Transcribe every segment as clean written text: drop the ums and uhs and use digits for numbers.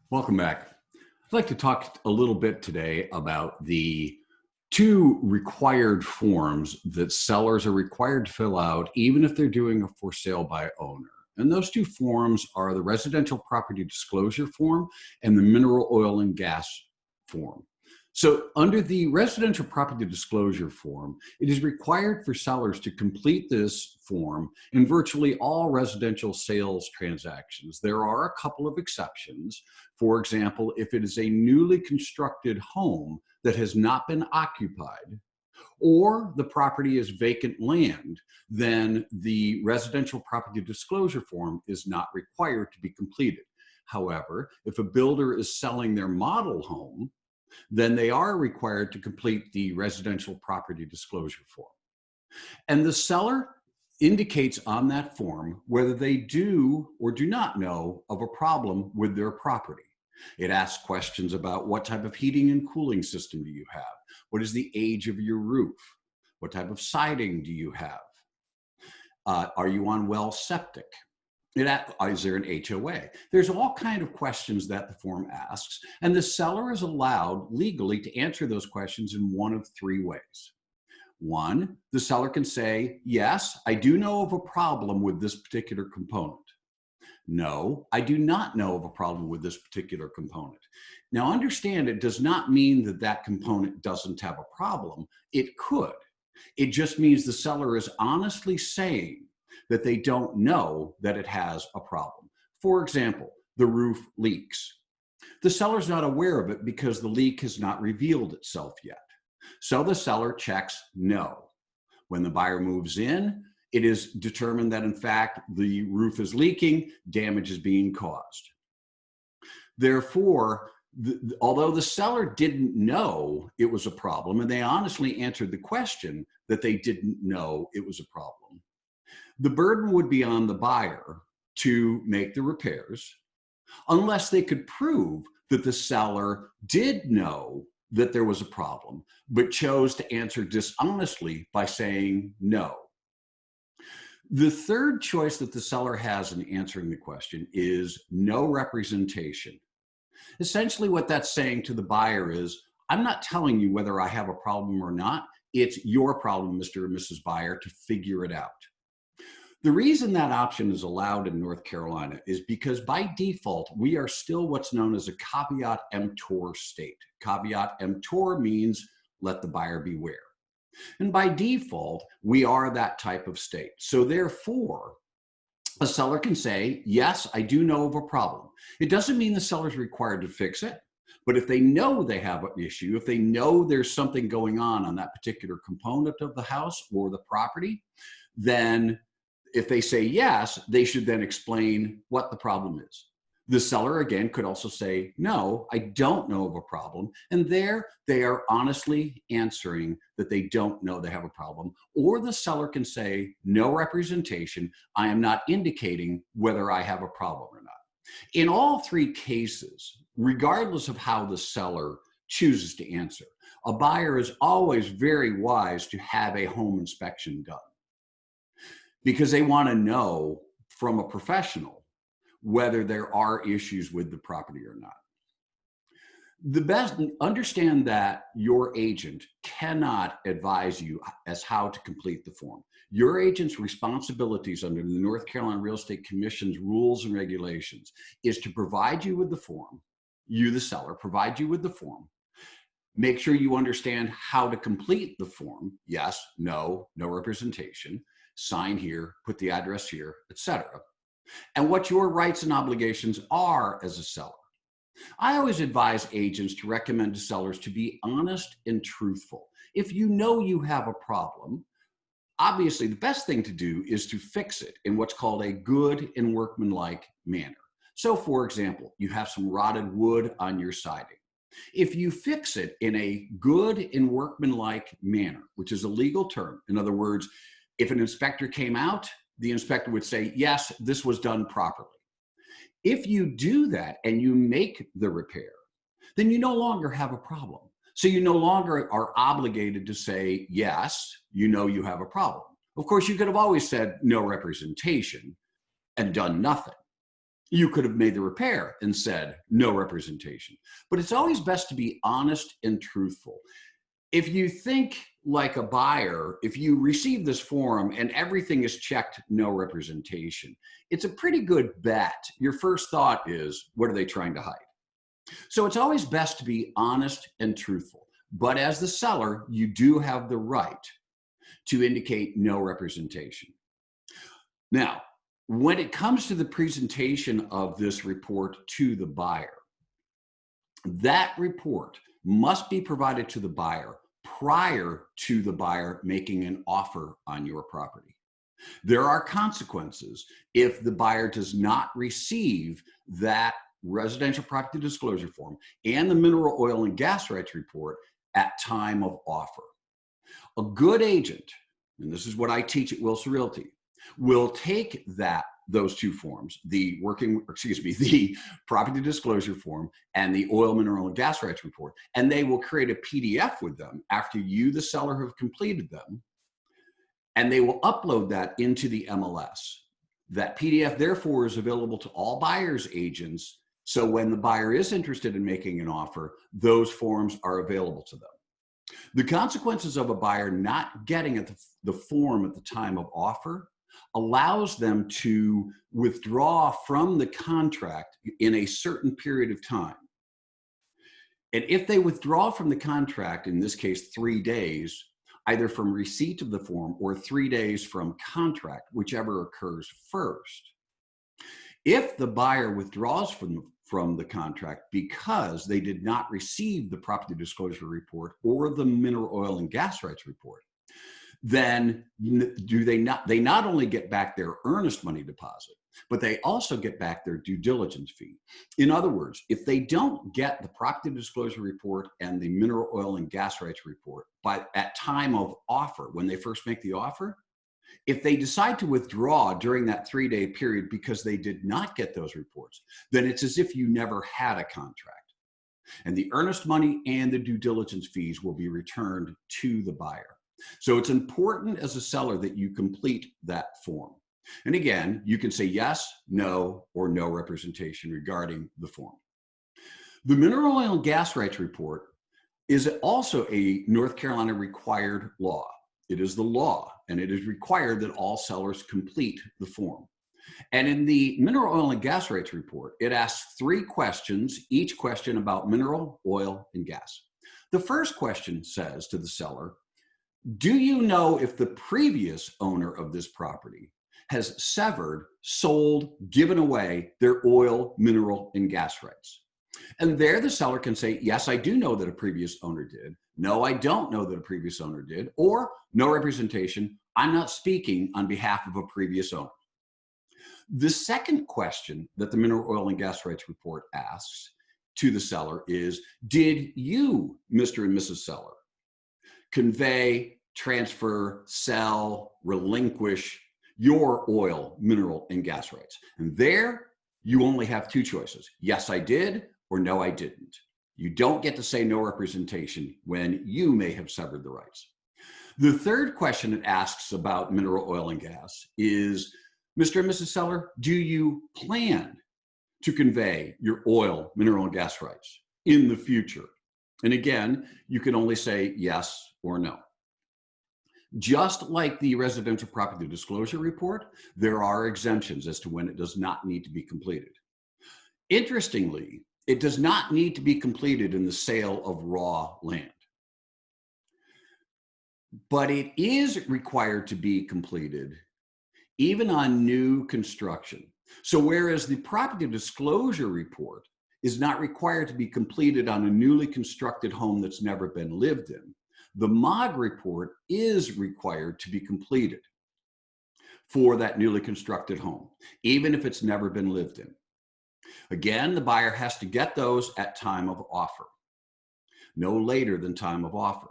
Welcome back. I'd like to talk a little bit today about the two required forms that sellers are required to fill out, even if they're doing a for sale by owner. And those two forms are the residential property disclosure form and the mineral oil and gas form. So under the residential property disclosure form, it is required for sellers to complete this form in virtually all residential sales transactions. There are a couple of exceptions. For example, if it is a newly constructed home that has not been occupied, or the property is vacant land, then the residential property disclosure form is not required to be completed. However, if a builder is selling their model home, then they are required to complete the residential property disclosure form. And the seller indicates on that form whether they do or do not know of a problem with their property. It asks questions about what type of heating and cooling system do you have? What is the age of your roof? What type of siding do you have? Are you on well septic? Is there an HOA? There's all kinds of questions that the form asks, and the seller is allowed legally to answer those questions in one of three ways. One, the seller can say, yes, I do know of a problem with this particular component. No, I do not know of a problem with this particular component. Now understand, it does not mean that that component doesn't have a problem. It could. It just means the seller is honestly saying that they don't know that it has a problem. For example, the roof leaks. The seller's not aware of it because the leak has not revealed itself yet. So the seller checks no. When the buyer moves in, it is determined that in fact the roof is leaking, damage is being caused. Therefore, although the seller didn't know it was a problem, and they honestly answered the question that they didn't know it was a problem, the burden would be on the buyer to make the repairs unless they could prove that the seller did know that there was a problem, but chose to answer dishonestly by saying no. The third choice that the seller has in answering the question is no representation. Essentially what that's saying to the buyer is, I'm not telling you whether I have a problem or not. It's your problem, Mr. or Mrs. Buyer, to figure it out. The reason that option is allowed in North Carolina is because by default, we are still what's known as a caveat emptor state. Caveat emptor means let the buyer beware. And by default, we are that type of state. So therefore, a seller can say, yes, I do know of a problem. It doesn't mean the seller is required to fix it, but if they know they have an issue, if they know there's something going on that particular component of the house or the property, then if they say yes, they should then explain what the problem is. The seller, again, could also say, no, I don't know of a problem. And there they are honestly answering that they don't know they have a problem. Or the seller can say, no representation. I am not indicating whether I have a problem or not. In all three cases, regardless of how the seller chooses to answer, a buyer is always very wise to have a home inspection done, because they want to know from a professional whether there are issues with the property or not. Understand that your agent cannot advise you as how to complete the form. Your agent's responsibilities under the North Carolina Real Estate Commission's rules and regulations is to provide you with the form, you the seller, provide you with the form, make sure you understand how to complete the form, yes, no, no representation, sign here, put the address here, etc., and what your rights and obligations are as a seller. I always advise agents to recommend to sellers to be honest and truthful. If you know you have a problem, obviously the best thing to do is to fix it in what's called a good and workmanlike manner. So for example, you have some rotted wood on your siding. If you fix it in a good and workmanlike manner, which is a legal term, in other words, if an inspector came out, the inspector would say, yes, this was done properly. If you do that and you make the repair, then you no longer have a problem. So you no longer are obligated to say, yes, you know you have a problem. Of course, you could have always said no representation and done nothing. You could have made the repair and said no representation. But it's always best to be honest and truthful. If you think like a buyer, if you receive this form and everything is checked no representation, it's a pretty good bet. Your first thought is, what are they trying to hide? So it's always best to be honest and truthful. But as the seller, you do have the right to indicate no representation. Now, when it comes to the presentation of this report to the buyer, that report must be provided to the buyer prior to the buyer making an offer on your property. There are consequences if the buyer does not receive that residential property disclosure form and the mineral oil and gas rights report at time of offer. A good agent, and this is what I teach at Wilson Realty, will take those two forms, the property disclosure form and the oil, mineral, and gas rights report, and they will create a PDF with them after you, the seller, have completed them, and they will upload that into the MLS. That PDF, therefore, is available to all buyers agents, so when the buyer is interested in making an offer, those forms are available to them. The consequences of a buyer not getting the form at the time of offer allows them to withdraw from the contract in a certain period of time. And if they withdraw from the contract, in this case 3 days, either from receipt of the form or 3 days from contract, whichever occurs first, if the buyer withdraws from the contract because they did not receive the property disclosure report or the mineral oil and gas rights report, then they not only get back their earnest money deposit, but they also get back their due diligence fee. In other words, if they don't get the property disclosure report and the mineral oil and gas rights report at time of offer, when they first make the offer, if they decide to withdraw during that 3-day period because they did not get those reports, then it's as if you never had a contract. And the earnest money and the due diligence fees will be returned to the buyer. So it's important as a seller that you complete that form. And again, you can say yes, no, or no representation regarding the form. The mineral oil and gas rights report is also a North Carolina required law. It is the law, and it is required that all sellers complete the form. And in the mineral oil and gas rights report, it asks 3 questions, each question about mineral, oil, and gas. The first question says to the seller, do you know if the previous owner of this property has severed, sold, given away their oil, mineral, and gas rights? And there the seller can say, yes, I do know that a previous owner did. No, I don't know that a previous owner did. Or no representation. I'm not speaking on behalf of a previous owner. The second question that the mineral oil and gas rights report asks to the seller is, did you, Mr. and Mrs. Seller, convey, transfer, sell, relinquish your oil, mineral, and gas rights? And there you only have 2 choices. Yes, I did, or no, I didn't. You don't get to say no representation when you may have severed the rights. The third question it asks about mineral oil and gas is, Mr. and Mrs. Seller, do you plan to convey your oil, mineral, and gas rights in the future? And again, you can only say yes or no. Just like the residential property disclosure report, there are exemptions as to when it does not need to be completed. Interestingly, it does not need to be completed in the sale of raw land. But it is required to be completed even on new construction. So whereas the property disclosure report is not required to be completed on a newly constructed home that's never been lived in, the MOG report is required to be completed for that newly constructed home, even if it's never been lived in. Again, the buyer has to get those at time of offer, no later than time of offer.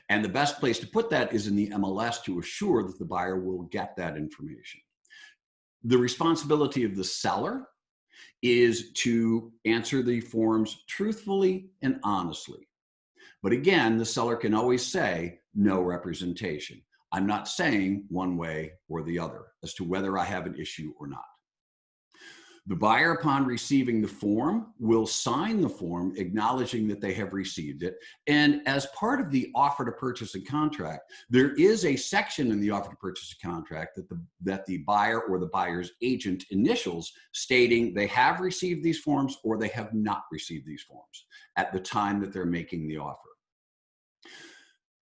And the best place to put that is in the MLS to assure that the buyer will get that information. The responsibility of the seller is to answer the forms truthfully and honestly. But again, the seller can always say no representation. I'm not saying one way or the other as to whether I have an issue or not. The buyer, upon receiving the form, will sign the form acknowledging that they have received it. And as part of the offer to purchase a contract, there is a section in the offer to purchase a contract that the buyer or the buyer's agent initials, stating they have received these forms or they have not received these forms at the time that they're making the offer.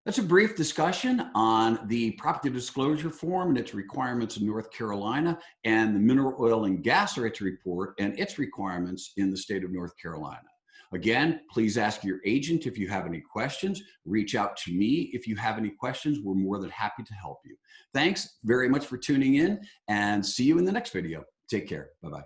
That's a brief discussion on the property disclosure form and its requirements in North Carolina, and the mineral oil and gas rates report and its requirements in the state of North Carolina. Again, please ask your agent if you have any questions. Reach out to me if you have any questions. We're more than happy to help you. Thanks very much for tuning in, and see you in the next video. Take care. Bye-bye.